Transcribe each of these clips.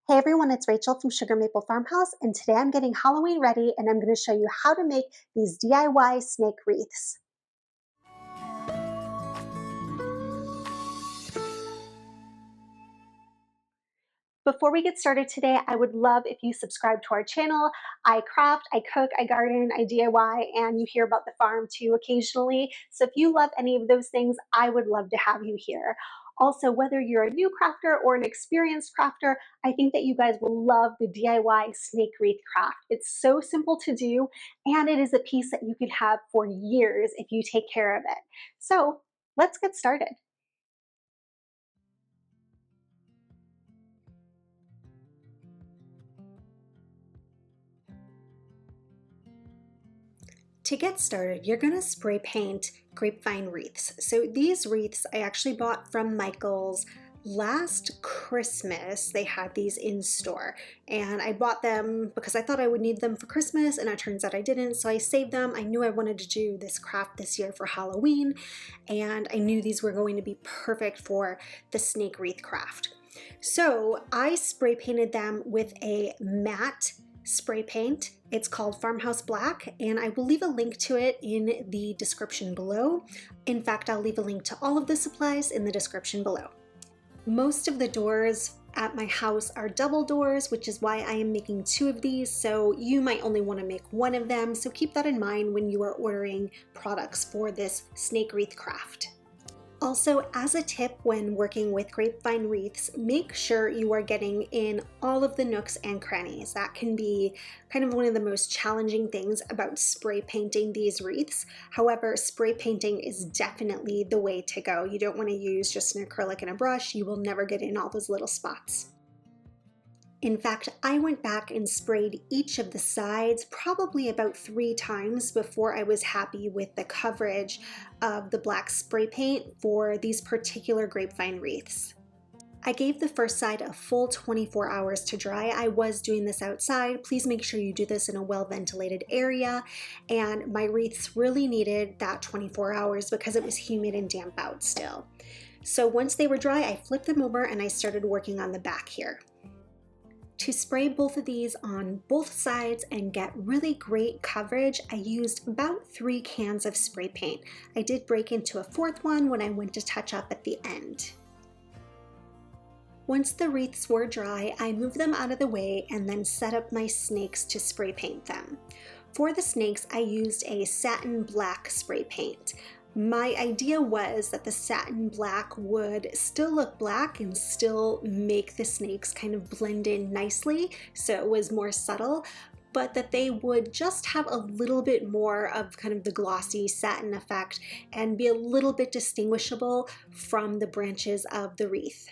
Hey everyone, it's Rachel from Sugar Maple Farmhouse, and today I'm getting Halloween ready and I'm going to show you how to make these DIY snake wreaths. Before we get started today, I would love if you subscribe to our channel. I craft, I cook, I garden, I DIY, and you hear about the farm too occasionally. So if you love any of those things, I would love to have you here. Also, whether you're a new crafter or an experienced crafter, I think that you guys will love the DIY snake wreath craft. It's so simple to do, and it is a piece that you can have for years if you take care of it. So let's get started. To get started, you're gonna spray paint grapevine wreaths. So these wreaths I actually bought from Michael's last Christmas. They had these in store and I bought them because I thought I would need them for Christmas, and it turns out I didn't, so I saved them. I knew I wanted to do this craft this year for Halloween, and I knew these were going to be perfect for the snake wreath craft. So I spray painted them with a matte spray paint. It's called Farmhouse Black, and I will leave a link to it in the description below. In fact, I'll leave a link to all of the supplies in the description below. Most of the doors at my house are double doors, which is why I am making 2 of these, so you might only want to make 1 of them, so keep that in mind when you are ordering products for this snake wreath craft. Also, as a tip when working with grapevine wreaths, make sure you are getting in all of the nooks and crannies. That can be kind of one of the most challenging things about spray painting these wreaths. However, spray painting is definitely the way to go. You don't want to use just an acrylic and a brush. You will never get in all those little spots. In fact, I went back and sprayed each of the sides probably about 3 times before I was happy with the coverage of the black spray paint for these particular grapevine wreaths. I gave the first side a full 24 hours to dry. I was doing this outside. Please make sure you do this in a well-ventilated area, and my wreaths really needed that 24 hours because it was humid and damp out still. So once they were dry, I flipped them over and I started working on the back here. To spray both of these on both sides and get really great coverage, I used about 3 cans of spray paint. I did break into a 4th one when I went to touch up at the end. Once the wreaths were dry, I moved them out of the way and then set up my snakes to spray paint them. For the snakes, I used a satin black spray paint. My idea was that the satin black would still look black and still make the snakes kind of blend in nicely, so it was more subtle, but that they would just have a little bit more of kind of the glossy satin effect and be a little bit distinguishable from the branches of the wreath.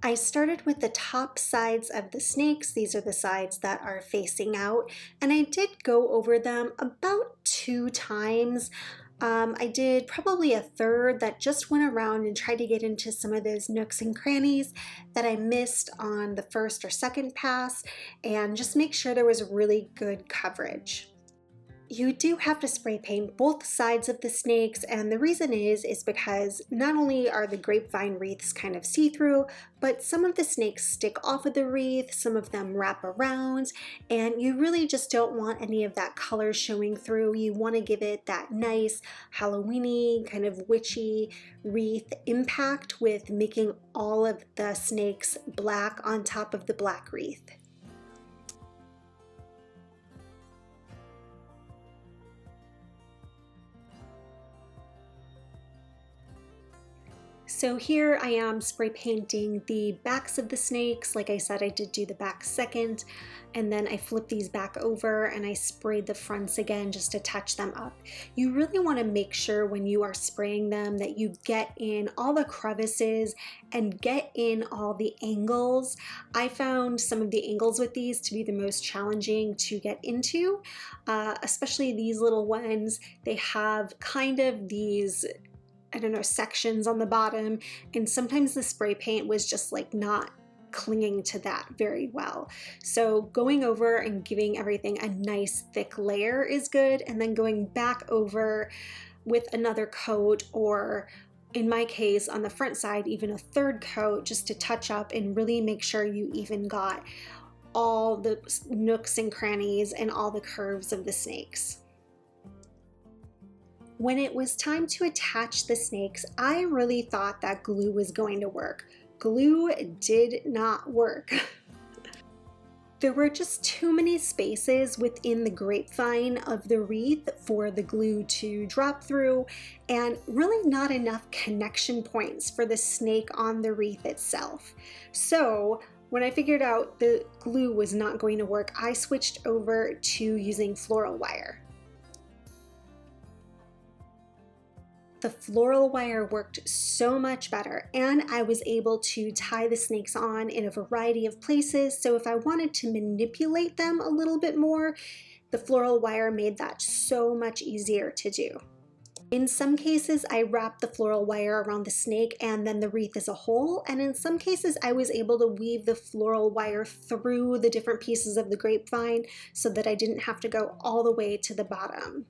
I started with the top sides of the snakes. These are the sides that are facing out, and I did go over them about 2 times. I did probably a third that just went around and tried to get into some of those nooks and crannies that I missed on the first or second pass, and just make sure there was really good coverage. You do have to spray paint both sides of the snakes, and the reason is because not only are the grapevine wreaths kind of see-through, but some of the snakes stick off of the wreath, some of them wrap around, and you really just don't want any of that color showing through. You want to give it that nice Halloween-y, kind of witchy wreath impact with making all of the snakes black on top of the black wreath. So here I am spray painting the backs of the snakes. Like I said, I did do the back second, and then I flipped these back over and I sprayed the fronts again just to touch them up. You really want to make sure when you are spraying them that you get in all the crevices and get in all the angles. I found some of the angles with these to be the most challenging to get into, especially these little ones. They have kind of these, I don't know, sections on the bottom, and sometimes the spray paint was just like not clinging to that very well. So going over and giving everything a nice thick layer is good, and then going back over with another coat or in my case, on the front side, even a third coat just to touch up and really make sure you even got all the nooks and crannies and all the curves of the snakes. When it was time to attach the snakes, I really thought that glue was going to work. Glue did not work. There were just too many spaces within the grapevine of the wreath for the glue to drop through, and really not enough connection points for the snake on the wreath itself. So when I figured out the glue was not going to work, I switched over to using floral wire. The floral wire worked so much better, and I was able to tie the snakes on in a variety of places, so if I wanted to manipulate them a little bit more, the floral wire made that so much easier to do. In some cases, I wrapped the floral wire around the snake and then the wreath as a whole, and in some cases I was able to weave the floral wire through the different pieces of the grapevine so that I didn't have to go all the way to the bottom.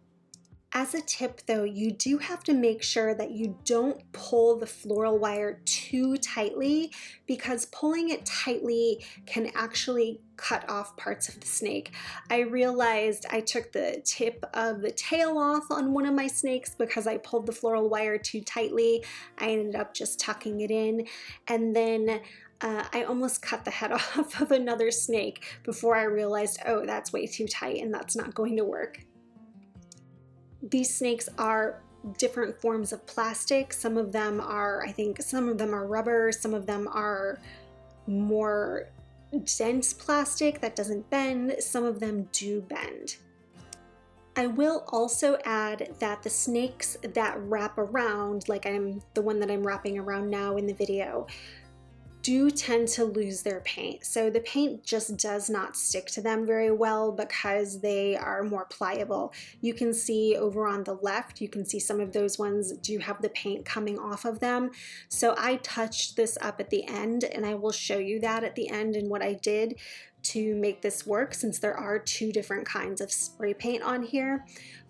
As a tip though, you do have to make sure that you don't pull the floral wire too tightly, because pulling it tightly can actually cut off parts of the snake. I realized I took the tip of the tail off on one of my snakes because I pulled the floral wire too tightly. I ended up just tucking it in, and then I almost cut the head off of another snake before I realized, oh, that's way too tight and that's not going to work. These snakes are different forms of plastic. Some of them are, I think some of them are rubber, some of them are more dense plastic that doesn't bend, some of them do bend. I will also add that the snakes that wrap around, like the one that I'm wrapping around now in the video, do tend to lose their paint. So the paint just does not stick to them very well because they are more pliable. You can see over on the left, you can see some of those ones do have the paint coming off of them. So I touched this up at the end, and I will show you that at the end and what I did to make this work, since there are two different kinds of spray paint on here.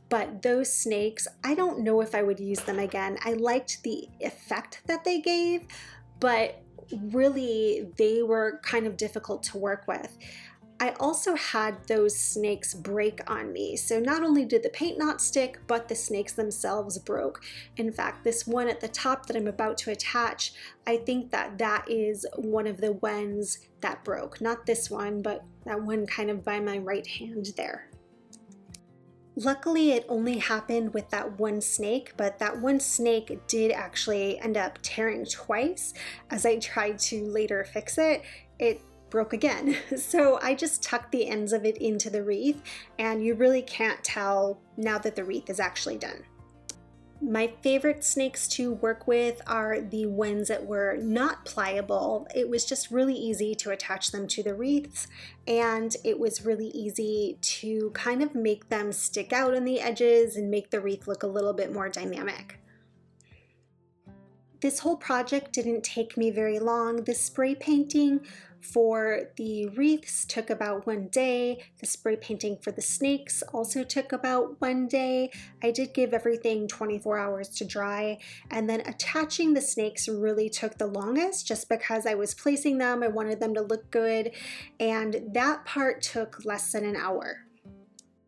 But those snakes, I don't know if I would use them again. I liked the effect that they gave, but really they were kind of difficult to work with. I also had those snakes break on me. So not only did the paint not stick, but the snakes themselves broke. In fact, this one at the top that I'm about to attach, I think that is one of the ones that broke. Not this one, but that one kind of by my right hand there. Luckily, it only happened with that one snake, but that one snake did actually end up tearing twice. As I tried to later fix it, it broke again. So I just tucked the ends of it into the wreath, and you really can't tell now that the wreath is actually done. My favorite snakes to work with are the ones that were not pliable. It was just really easy to attach them to the wreaths, and it was really easy to kind of make them stick out on the edges and make the wreath look a little bit more dynamic. This whole project didn't take me very long. The spray painting for the wreaths took about 1 day. The spray painting for the snakes also took about 1 day. I did give everything 24 hours to dry, and then attaching the snakes really took the longest just because I was placing them. I wanted them to look good, and that part took less than an hour.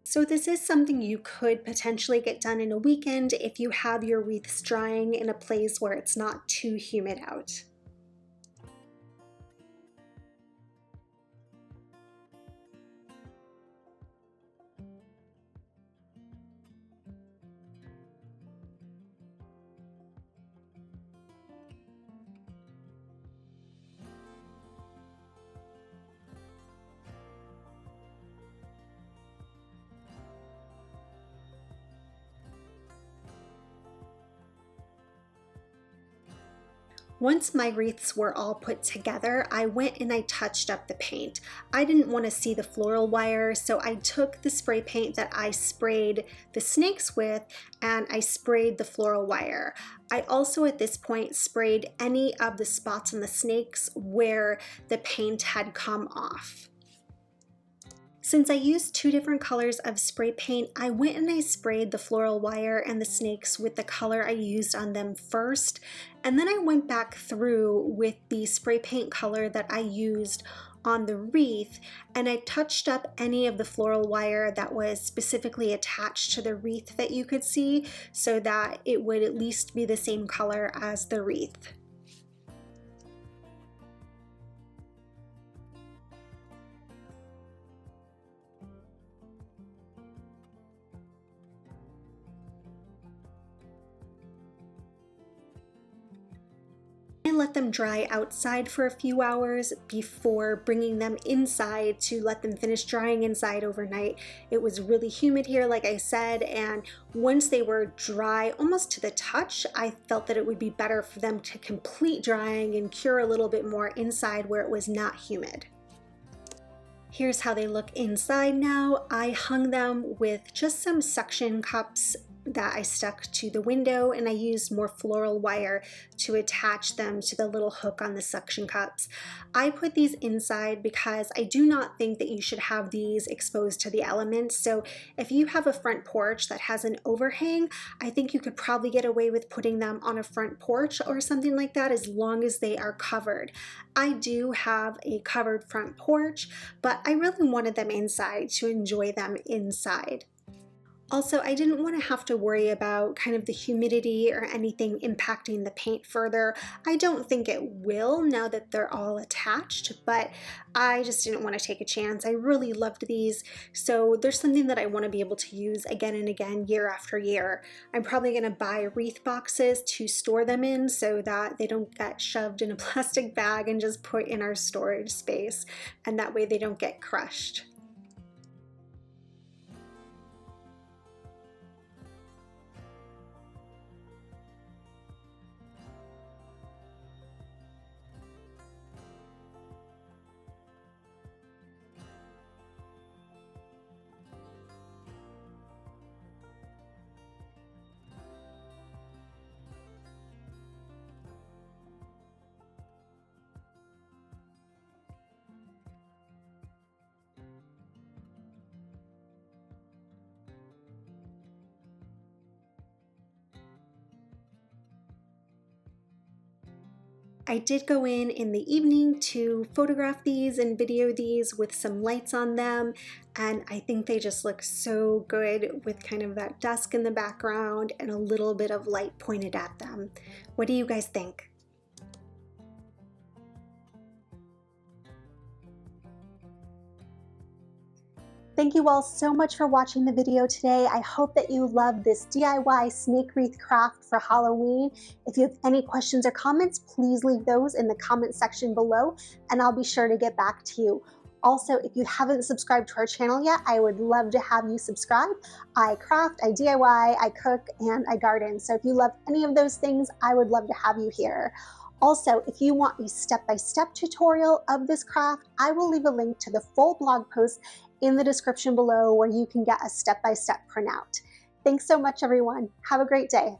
So this is something you could potentially get done in a weekend if you have your wreaths drying in a place where it's not too humid out. Once my wreaths were all put together, I went and I touched up the paint. I didn't want to see the floral wire, so I took the spray paint that I sprayed the snakes with and I sprayed the floral wire. I also at this point sprayed any of the spots on the snakes where the paint had come off. Since I used two different colors of spray paint, I went and I sprayed the floral wire and the snakes with the color I used on them first, and then I went back through with the spray paint color that I used on the wreath, and I touched up any of the floral wire that was specifically attached to the wreath that you could see so that it would at least be the same color as the wreath. I let them dry outside for a few hours before bringing them inside to let them finish drying inside overnight. It was really humid here, like I said, and once they were dry almost to the touch, I felt that it would be better for them to complete drying and cure a little bit more inside where it was not humid. Here's how they look inside now. I hung them with just some suction cups that I stuck to the window, and I used more floral wire to attach them to the little hook on the suction cups. I put these inside because I do not think that you should have these exposed to the elements. So if you have a front porch that has an overhang, I think you could probably get away with putting them on a front porch or something like that as long as they are covered. I do have a covered front porch, but I really wanted them inside to enjoy them inside. Also, I didn't want to have to worry about kind of the humidity or anything impacting the paint further. I don't think it will now that they're all attached, but I just didn't want to take a chance. I really loved these, so there's something that I want to be able to use again and again, year after year. I'm probably going to buy wreath boxes to store them in so that they don't get shoved in a plastic bag and just put in our storage space, and that way they don't get crushed. I did go in the evening to photograph these and video these with some lights on them, and I think they just look so good with kind of that dusk in the background and a little bit of light pointed at them. What do you guys think? Thank you all so much for watching the video today. I hope that you love this DIY snake wreath craft for Halloween. If you have any questions or comments, please leave those in the comment section below, and I'll be sure to get back to you. Also, if you haven't subscribed to our channel yet, I would love to have you subscribe. I craft, I DIY, I cook, and I garden. So if you love any of those things, I would love to have you here. Also, if you want a step-by-step tutorial of this craft, I will leave a link to the full blog post in the description below where you can get a step-by-step printout. Thanks so much, everyone. Have a great day.